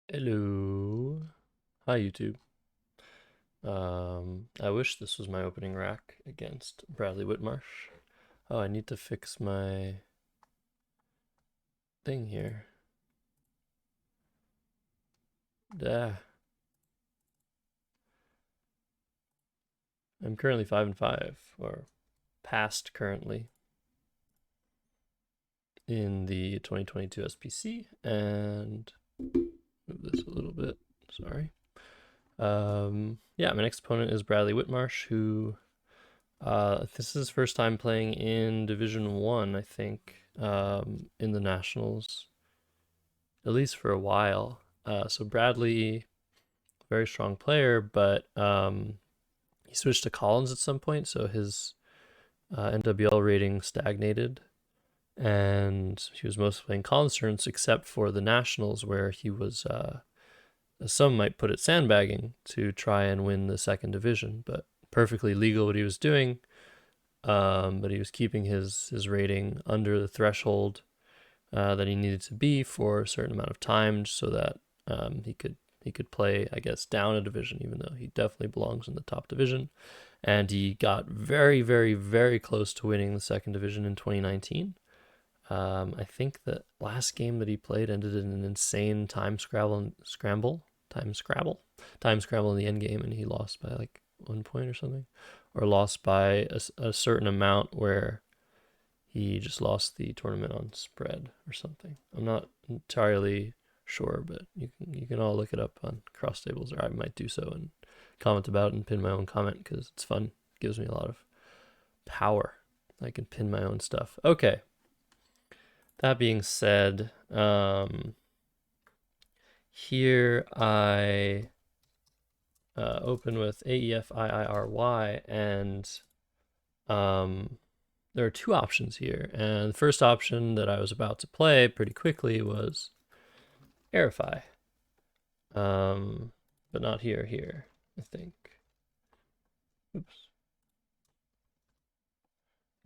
Hello. Hi, YouTube. I wish this was my opening rack against Bradley Whitmarsh. Oh, I need to fix my thing here. Duh. I'm currently 5-5, or past currently, in the 2022 SPC, and move this a little bit. Sorry. Yeah, my next opponent is Bradley Whitmarsh, who this is his first time playing in Division 1, I think, in the Nationals, at least for a while. So Bradley, very strong player, but he switched to Collins at some point, so his NWL rating stagnated, and he was mostly playing Collins turns, except for the Nationals, where he was, some might put it, sandbagging to try and win the second division, but perfectly legal what he was doing. But he was keeping his rating under the threshold that he needed to be for a certain amount of time, so that he could play, I guess, down a division, even though he definitely belongs in the top division. And he got very, very, very close to winning the second division in 2019. I think the last game that he played ended in an insane time scramble in the end game, and he lost by like 1 point or something, or lost by a certain amount where he just lost the tournament on spread or something. I'm not entirely sure, but you can all look it up on cross tables, or I might do so and comment about it and pin my own comment because it's fun. It gives me a lot of power. I can pin my own stuff. Okay. That being said, here I open with AEFIIRY, and there are two options here. And the first option that I was about to play pretty quickly was Aerify. But not here, I think. Oops.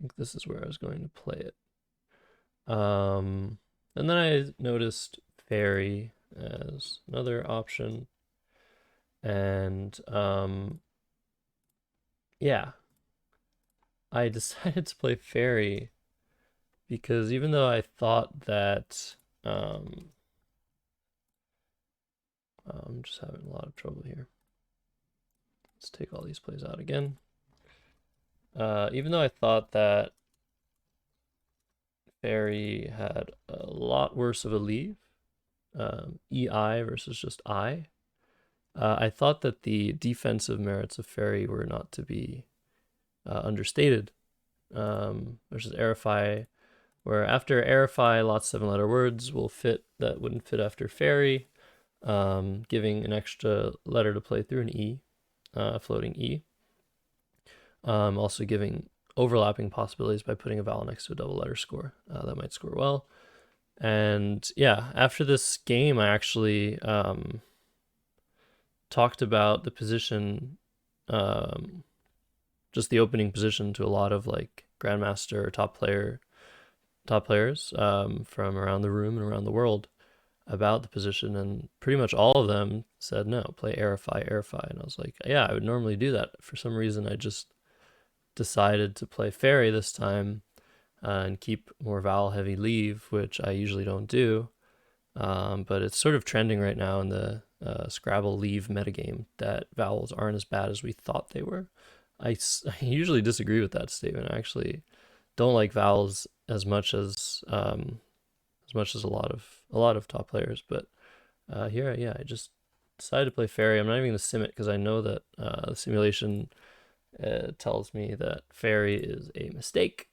I think this is where I was going to play it. And then I noticed Fairy as another option. And yeah, I decided to play Fairy because even though I thought that I'm just having a lot of trouble here. Let's take all these plays out again. Even though I thought that Fairy had a lot worse of a leave, EI versus just I thought that the defensive merits of Fairy were not to be understated, versus Aerify, where after Aerify, lots of 7-letter words will fit that wouldn't fit after Fairy, giving an extra letter to play through, an E, floating E. Also giving overlapping possibilities by putting a vowel next to a double letter score. That might score well. And yeah, after this game, I actually talked about the position, just the opening position, to a lot of like grandmaster or top players from around the room and around the world about the position, and pretty much all of them said no, play Aerify. And I was like, yeah, I would normally do that. For some reason, I just decided to play Fairy this time and keep more vowel heavy leave, which I usually don't do. But it's sort of trending right now in the Scrabble leave metagame that vowels aren't as bad as we thought they were. I usually disagree with that statement. I actually don't like vowels as much as a lot of top players. But here, yeah, I just decided to play Fairy. I'm not even going to sim it because I know that the simulation tells me that Fairy is a mistake.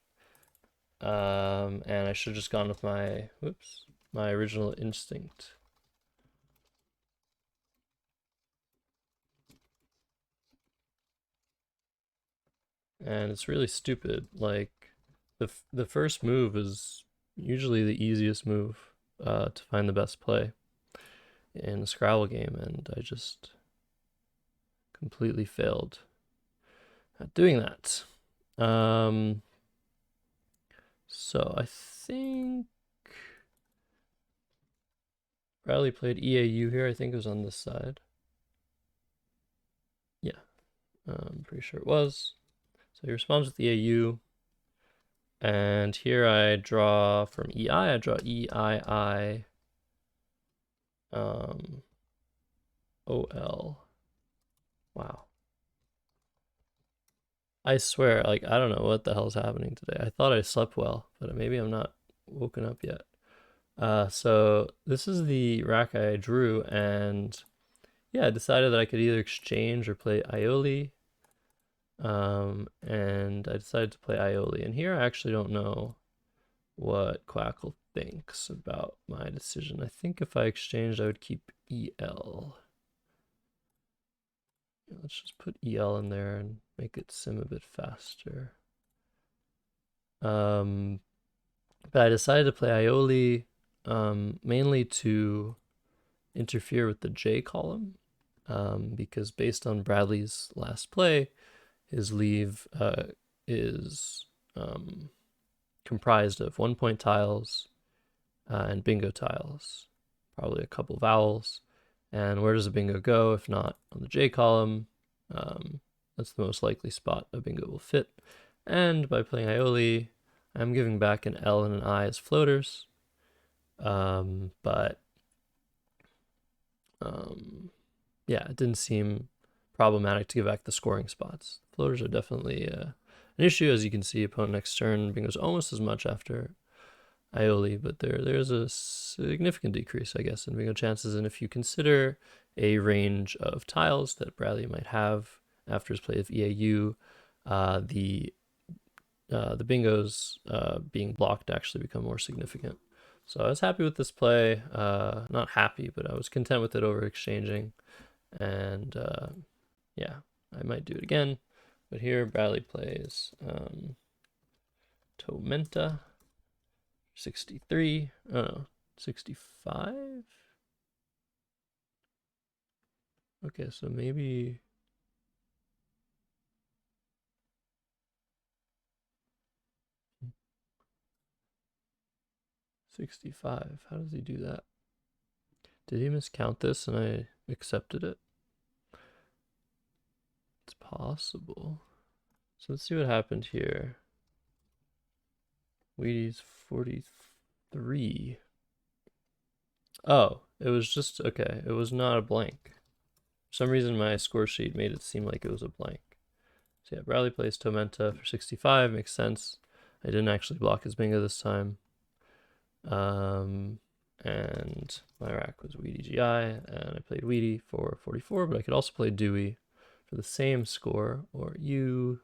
And I should have just gone with my original instinct. And it's really stupid. Like, the first move is usually the easiest move to find the best play in a Scrabble game, and I just completely failed at doing that. So I think Bradley played EAU here. I think it was on this side. Yeah, I'm pretty sure it was. So he responds with EAU. And here I draw from EI, I draw EII OL. Wow. I swear, like, I don't know what the hell's happening today. I thought I slept well, but maybe I'm not woken up yet. So this is the rack I drew, and yeah, I decided that I could either exchange or play Aioli. And I decided to play Aioli. And here I actually don't know what Quackle thinks about my decision. I think if I exchanged, I would keep EL. Let's just put EL in there and make it sim a bit faster. But I decided to play Aioli mainly to interfere with the J column, because based on Bradley's last play, his leave is comprised of 1-point tiles and bingo tiles, probably a couple vowels. And where does a bingo go if not on the J column? That's the most likely spot a bingo will fit. And by playing Aioli, I'm giving back an L and an I as floaters. Yeah, it didn't seem problematic to give back the scoring spots. Floaters are definitely an issue. As you can see, opponent next turn bingoes almost as much after Aioli, but there's a significant decrease, I guess, in bingo chances. And if you consider a range of tiles that Bradley might have after his play of EAU, the bingos being blocked actually become more significant. So I was happy with this play. Not happy, but I was content with it over exchanging. And yeah, I might do it again. But here Bradley plays Tormenta 63. Oh no, 65. Okay, so maybe 65. How does he do that? Did he miscount this and I accepted it? It's possible. So let's see what happened here. Wheaties 43. Oh, it was just, okay, it was not a blank. For some reason my score sheet made it seem like it was a blank. So yeah, Bradley plays Tormenta for 65, makes sense. I didn't actually block his bingo this time. And my rack was Weedy GI, and I played Weedy for 44, but I could also play Dewey for the same score, or you,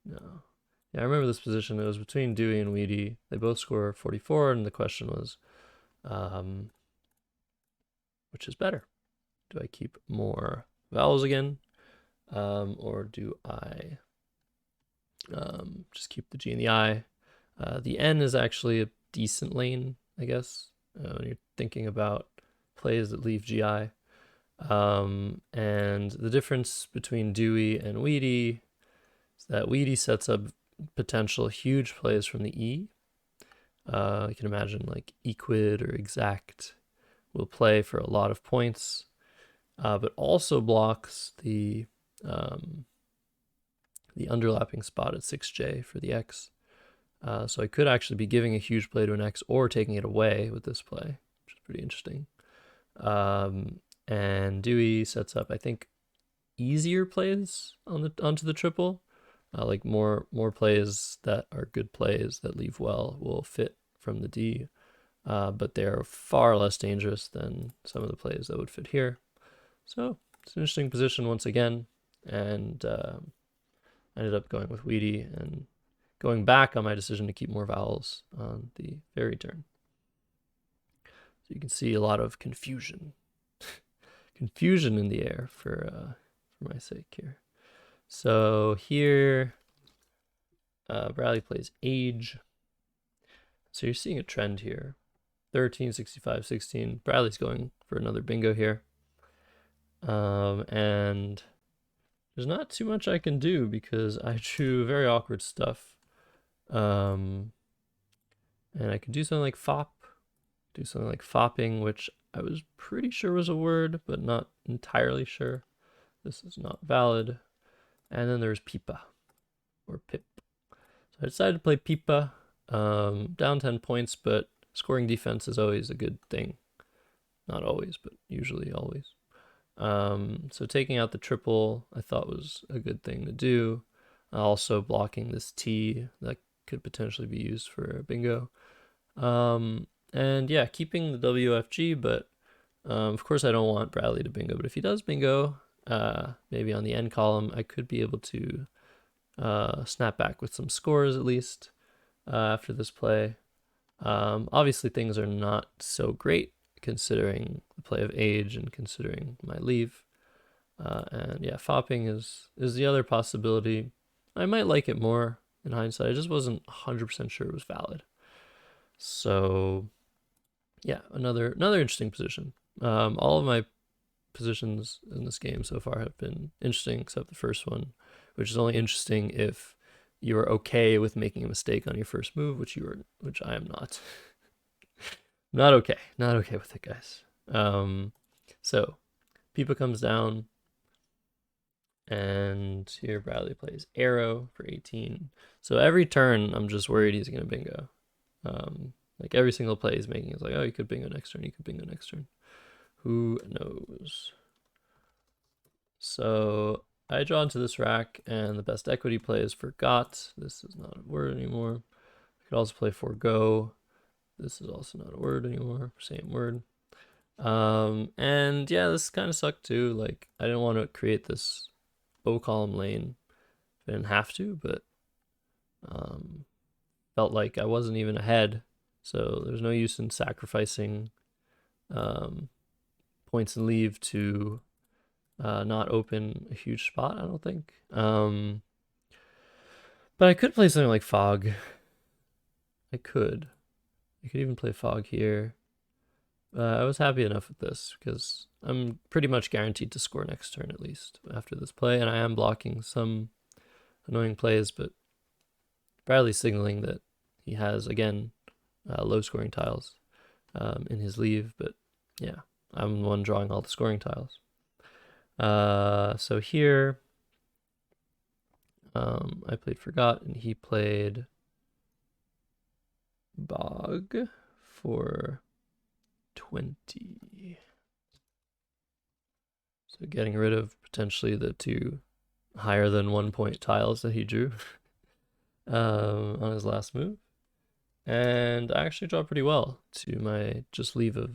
no. Yeah, I remember this position. It was between Dewey and Weedy. They both score 44, and the question was, which is better? Do I keep more vowels again, or do I just keep the G and the I? The N is actually a decent lane, I guess, when you're thinking about plays that leave GI. And the difference between Dewey and Weedy is that Weedy sets up potential huge plays from the E. You can imagine like Equid or Exact will play for a lot of points, but also blocks the underlapping spot at 6J for the X. So I could actually be giving a huge play to an X or taking it away with this play, which is pretty interesting. And Dewey sets up, I think, easier plays onto the triple. Like more plays that are good plays that leave well will fit from the D, but they're far less dangerous than some of the plays that would fit here. So it's an interesting position once again, and I ended up going with Weedy and going back on my decision to keep more vowels on the fairy turn. So you can see a lot of confusion. Confusion in the air for my sake here. So here, Bradley plays Age. So you're seeing a trend here. 13, 65, 16. Bradley's going for another bingo here. And there's not too much I can do because I drew very awkward stuff. And I can do something like fop, do something like fopping, which I was pretty sure was a word, but not entirely sure. This is not valid. And then there's pipa, or pip. So I decided to play pipa, down 10 points, but scoring defense is always a good thing. Not always, but usually always. So taking out the triple I thought was a good thing to do. Also blocking this T that could potentially be used for a bingo. And yeah, keeping the WFG, but of course I don't want Bradley to bingo, but if he does bingo, maybe on the end column, I could be able to snap back with some scores at least after this play. Obviously things are not so great considering the play of age and considering my leave. And yeah, fopping is the other possibility. I might like it more in hindsight. I just wasn't 100% sure it was valid. So yeah, another interesting position. All of my positions in this game so far have been interesting, except the first one, which is only interesting if you are okay with making a mistake on your first move, which I am not. Not okay with it, guys. So Pipa comes down, and here Bradley plays arrow for 18. So every turn, I'm just worried he's gonna bingo. Like every single play he's making is like, oh, you could bingo next turn, you could bingo next turn. Who knows? So I draw into this rack, and the best equity play is forgot. This is not a word anymore. I could also play forgo. This is also not a word anymore. Same word. And yeah, this kind of sucked too. Like I didn't want to create this O column lane. I didn't have to, but felt like I wasn't even ahead. So there's no use in sacrificing points and leave to not open a huge spot, I don't think. But I could play something like fog. I could even play fog here. I was happy enough with this because I'm pretty much guaranteed to score next turn at least after this play, and I am blocking some annoying plays, but Bradley's signaling that he has, again, low scoring tiles in his leave, but yeah, I'm the one drawing all the scoring tiles. So here, I played forgot, and he played bog for 20. So getting rid of potentially the two higher than 1 point tiles that he drew on his last move. And I actually draw pretty well to my just leave of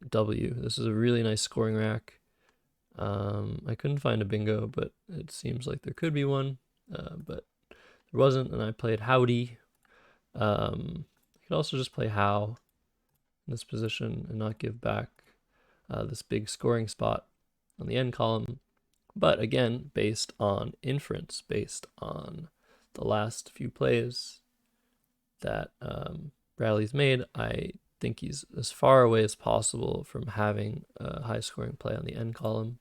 W. This is a really nice scoring rack. I couldn't find a bingo, but it seems like there could be one, but there wasn't, and I played howdy. I could also just play how in this position and not give back this big scoring spot on the end column. But again, based on inference, based on the last few plays that Bradley's made, I think he's as far away as possible from having a high scoring play on the end column.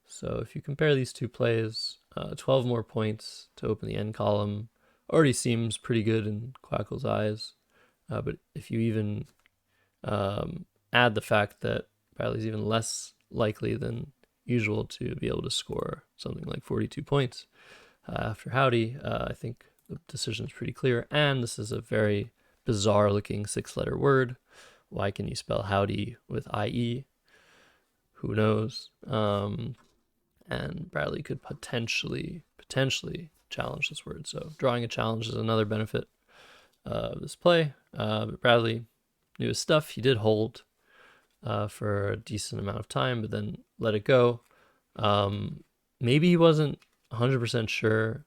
So if you compare these two plays, 12 more points to open the end column already seems pretty good in Quackle's eyes. But if you even add the fact that Bradley's even less likely than usual to be able to score something like 42 points after howdy, I think the decision is pretty clear. And this is a very bizarre looking 6-letter word. Why can you spell howdy with IE? Who knows? And Bradley could potentially challenge this word. So drawing a challenge is another benefit of this play. But Bradley knew his stuff. He did hold for a decent amount of time, but then let it go. Maybe he wasn't 100% sure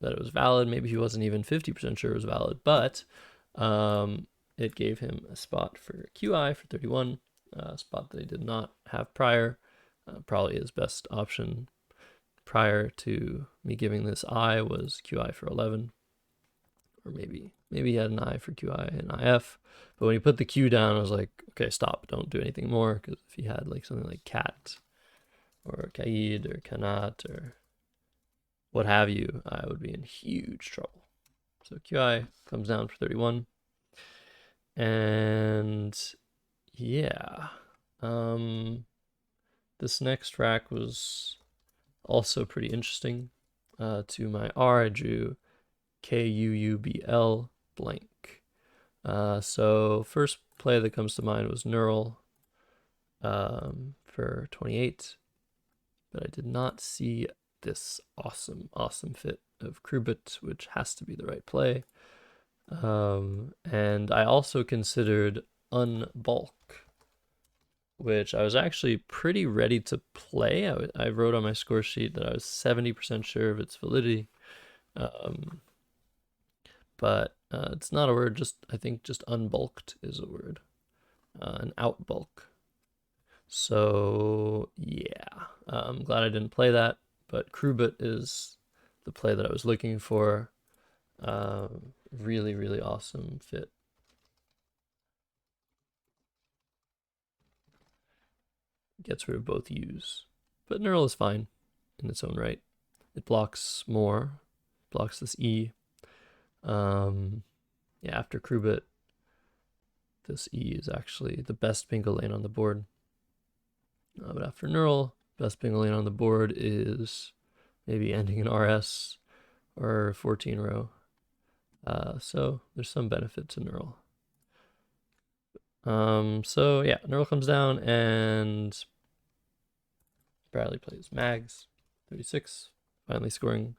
that it was valid. Maybe he wasn't even 50% sure it was valid, but it gave him a spot for QI for 31, a spot that he did not have prior. Probably his best option prior to me giving this I was QI for 11, or maybe he had an I for QI and IF. But when he put the Q down, I was like, okay, stop, don't do anything more, because if he had like something like cat or kaid or kanat or what have you, I would be in huge trouble. So QI comes down for 31, and yeah, This next rack was also pretty interesting. To my R, I drew KUUBL blank. So first play that comes to mind was Neural for 28, but I did not see this awesome fit of Krubit, which has to be the right play. And I also considered Unbulk, which I was actually pretty ready to play. I wrote on my score sheet that I was 70% sure of its validity. But it's not a word, I think just unbulked is a word, an outbulk. So yeah, I'm glad I didn't play that, but Krubit is the play that I was looking for. Really, really awesome fit. Gets rid of both U's. But Neural is fine in its own right. It blocks more, blocks this E. Yeah, after Krubit, this E is actually the best bingo lane on the board. But after Neural, best bingo lane on the board is maybe ending in RS or 14 row. So there's some benefit to Neural. So yeah, Neural comes down and Bradley plays Mags, 36, finally starting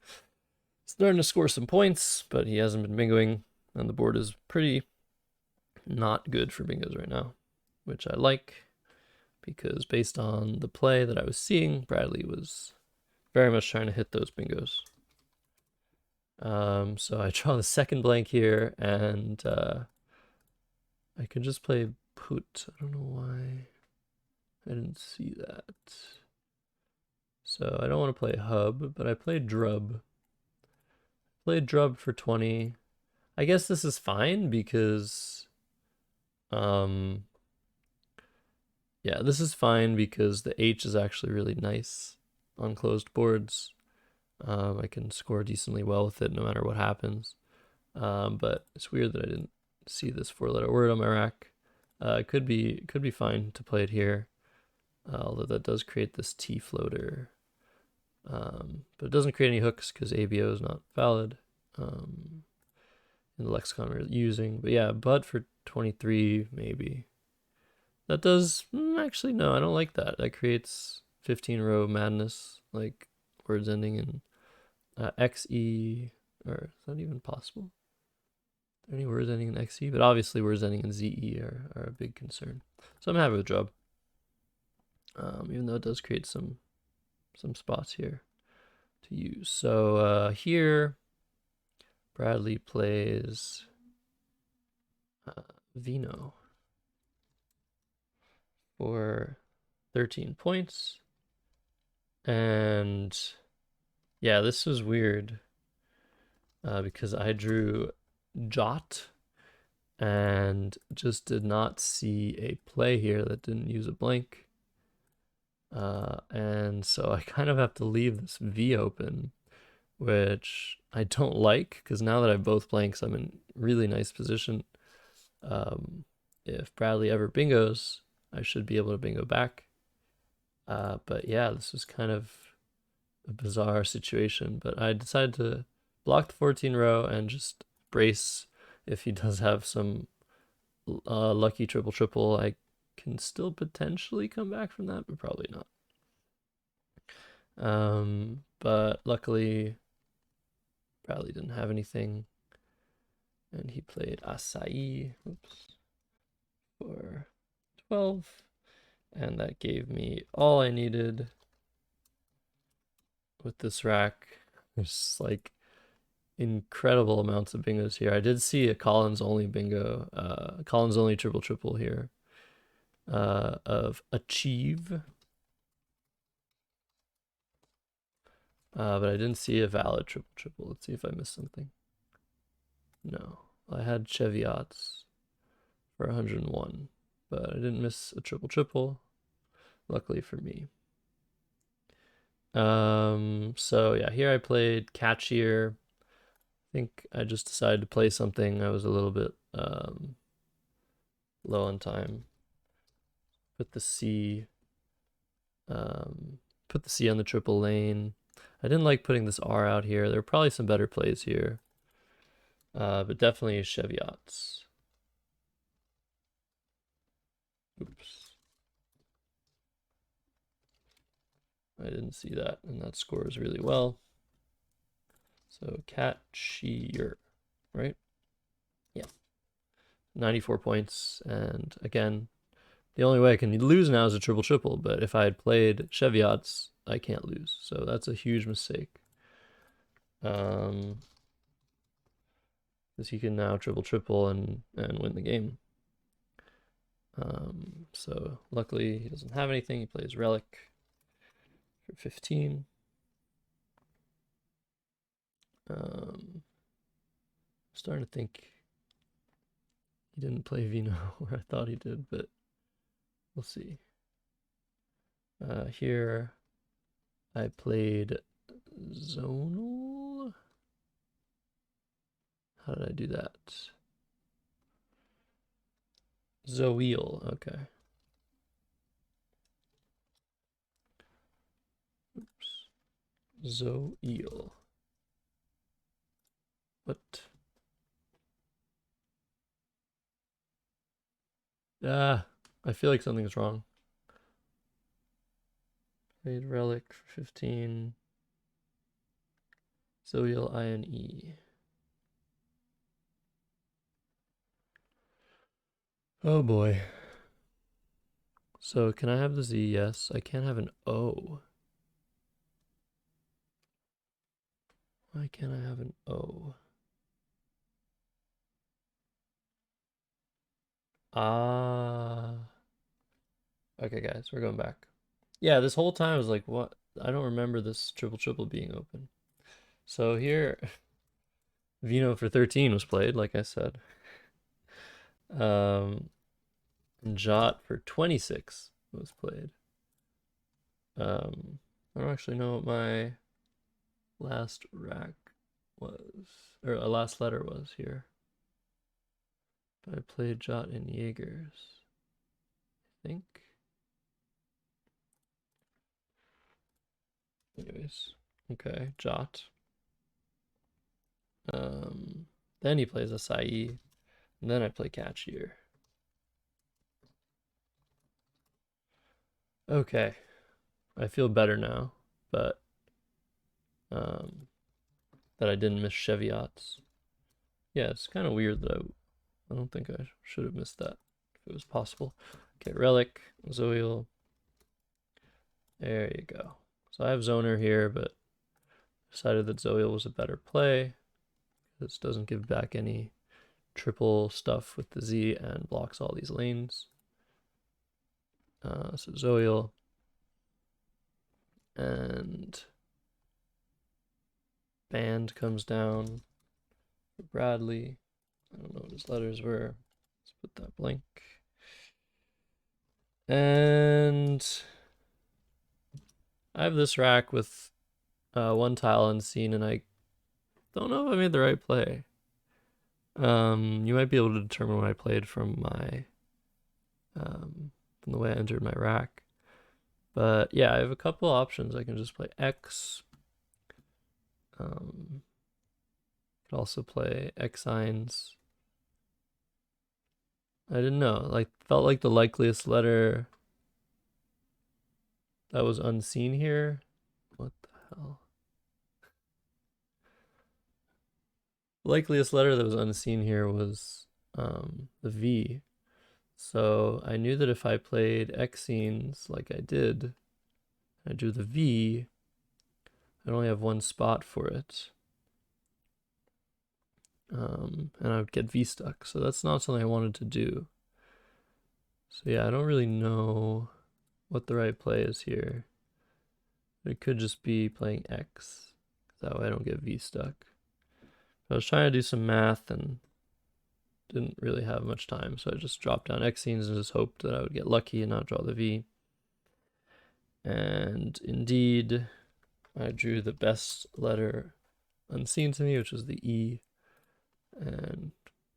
to score some points, but he hasn't been bingoing, and the board is pretty not good for bingos right now, which I like, because based on the play that I was seeing, Bradley was very much trying to hit those bingos. So I draw the second blank here, and I could just play put. I don't know why I didn't see that. So I don't want to play hub, but I played drub. Played drub for 20. I guess this is fine because, yeah, this is fine because the H is actually really nice on closed boards. I can score decently well with it no matter what happens. But it's weird that I didn't see this 4-letter word on my rack. It could be fine to play it here, although that does create this T floater. But it doesn't create any hooks because ABO is not valid in the lexicon we're using. But yeah, but for 23 maybe. That does, actually no, I don't like that. That creates 15 row madness, like words ending in XE, or is that even possible? Are there any words ending in XE? But obviously words ending in ZE are a big concern. So I'm happy with drub. Even though it does create some spots here to use. So here, Bradley plays Vino for 13 points. And yeah, this was weird because I drew Jot and just did not see a play here that didn't use a blank. And so I kind of have to leave this V open, which I don't like because now that I have both blanks, I'm in really nice position. If Bradley ever bingos, I should be able to bingo back. But yeah, this was kind of a bizarre situation, but I decided to block the 14 row and just brace. If he does have some lucky triple, I can still potentially come back from that, but probably not. But luckily, Bradley didn't have anything, and he played Acai, for 12, and that gave me all I needed with this rack. There's like incredible amounts of bingos here. I did see a Collins only bingo, Collins only triple here, of Achieve. But I didn't see a valid triple. Let's see if I missed something. No, I had Cheviots for 101, but I didn't miss a triple, luckily for me. So yeah, here I played Catchier. I think I just decided to play something. I was a little bit low on time. put the C on the triple lane. I didn't like putting this R out here. There are probably some better plays here. But definitely Cheviots. Oops. I didn't see that, and that scores really well. So catchier, right? Yeah. 94 points, and again, the only way I can lose now is a triple-triple, but if I had played Cheviots, I can't lose. So that's a huge mistake. Because he can now triple-triple and win the game. So luckily he doesn't have anything. He plays Relic for 15. I'm starting to think he didn't play Vino, or I thought he did, but we'll see. Here I played Zonal. How did I do that? Zoeel, okay. Oops. Zoeel. What? I feel like something's wrong. Played Relic for 15. Zoeel INE. Oh boy. So can I have the Z? Yes. I can't have an O. Why can't I have an O? Ah. Okay, guys, we're going back. Yeah, this whole time I was like, what? I don't remember this triple-triple being open. So here, Vino for 13 was played, like I said. And Jot for 26 was played. I don't actually know what my last rack was, or last letter was here. But I played Jot in Jaegers, I think. Anyways, okay, Jot. Then he plays Acai, and then I play Catchier. Okay, I feel better now, but that I didn't miss Cheviots. Yeah, it's kind of weird that I don't think I should have missed that if it was possible. Okay, Relic, Zoil. There you go. So I have Zoner here, but decided that Zoil was a better play. This doesn't give back any triple stuff with the Z and blocks all these lanes. So Zoil. And Band comes down for Bradley. I don't know what his letters were. Let's put that blank. And I have this rack with one tile unseen, and I don't know if I made the right play. You might be able to determine what I played from my from the way I entered my rack. But yeah, I have a couple options. I can just play X. Could also play X signs. I didn't know. Like, felt like the likeliest letter that was unseen here. What the hell? Likeliest letter that was unseen here was the V. So I knew that if I played X scenes like I did, I drew the V, I'd only have one spot for it. And I would get V stuck. So that's not something I wanted to do. So yeah, I don't really know what the right play is here. It could just be playing X. That way I don't get V stuck. I was trying to do some math and didn't really have much time, so I just dropped down X scenes and just hoped that I would get lucky and not draw the V. And indeed, I drew the best letter unseen to me, which was the E. And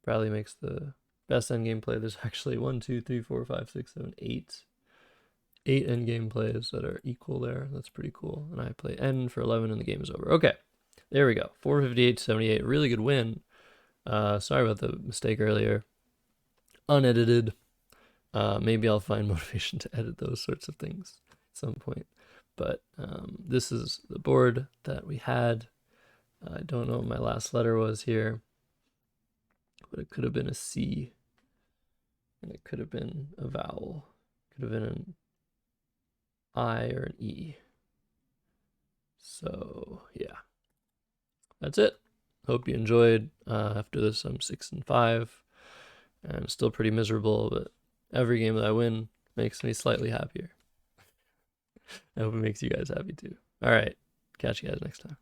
Bradley makes the best endgame play. There's actually 1, 2, 3, 4, 5, 6, 7, 8 8 endgame plays that are equal there. That's pretty cool. And I play N for 11 and the game is over. Okay, there we go. 458 to 78. Really good win. Sorry about the mistake earlier. Unedited. Maybe I'll find motivation to edit those sorts of things at some point. But this is the board that we had. I don't know what my last letter was here, but it could have been a C, and it could have been a vowel. Could have been an I or an E. So yeah, that's it. Hope you enjoyed. After this, I'm 6-5, and I'm still pretty miserable, but every game that I win makes me slightly happier. I hope it makes you guys happy too. All right, catch you guys next time.